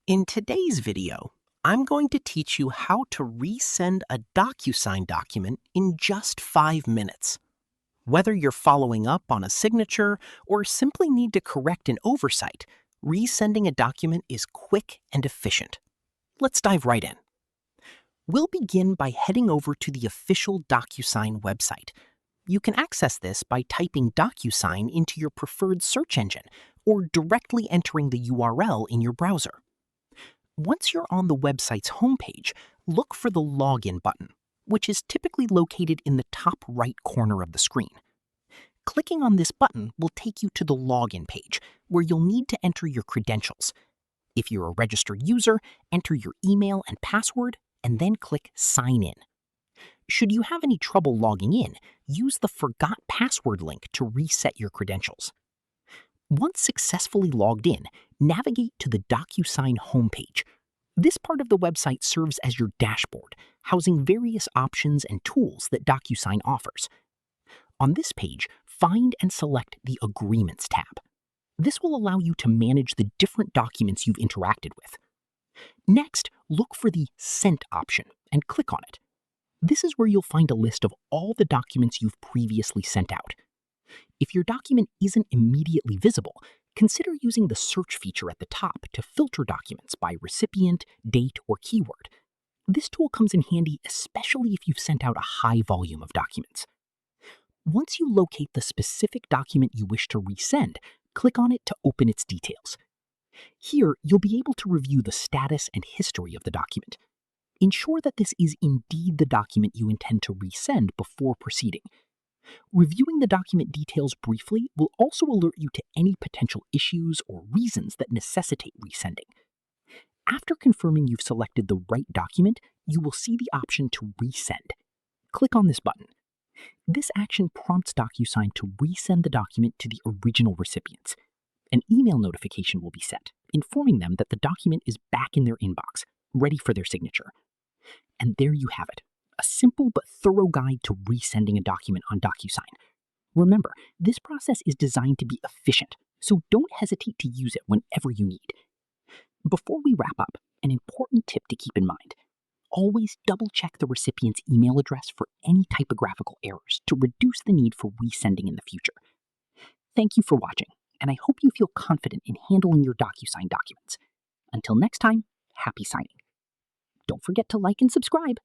In today's video, I'm going to teach you how to resend a DocuSign document in just 5 minutes. Whether you're following up on a signature or simply need to correct an oversight, resending a document is quick and efficient. Let's dive right in. We'll begin by heading over to the official DocuSign website. You can access this by typing DocuSign into your preferred search engine or directly entering the URL in your browser. Once you're on the website's homepage, look for the Login button, which is typically located in the top right corner of the screen. Clicking on this button will take you to the Login page, where you'll need to enter your credentials. If you're a registered user, enter your email and password, and then click Sign In. Should you have any trouble logging in, use the Forgot Password link to reset your credentials. Once successfully logged in, navigate to the DocuSign homepage. This part of the website serves as your dashboard, housing various options and tools that DocuSign offers. On this page, find and select the Agreements tab. This will allow you to manage the different documents you've interacted with. Next, look for the Sent option and click on it. This is where you'll find a list of all the documents you've previously sent out. If your document isn't immediately visible, consider using the search feature at the top to filter documents by recipient, date, or keyword. This tool comes in handy especially if you've sent out a high volume of documents. Once you locate the specific document you wish to resend, click on it to open its details. Here, you'll be able to review the status and history of the document. Ensure that this is indeed the document you intend to resend before proceeding. Reviewing the document details briefly will also alert you to any potential issues or reasons that necessitate resending. After confirming you've selected the right document, you will see the option to resend. Click on this button. This action prompts DocuSign to resend the document to the original recipients. An email notification will be set, informing them that the document is back in their inbox, ready for their signature. And there you have it. A simple but thorough guide to resending a document on DocuSign. Remember, this process is designed to be efficient, so don't hesitate to use it whenever you need. Before we wrap up, an important tip to keep in mind. Always double-check the recipient's email address for any typographical errors to reduce the need for resending in the future. Thank you for watching, and I hope you feel confident in handling your DocuSign documents. Until next time, happy signing. Don't forget to like and subscribe.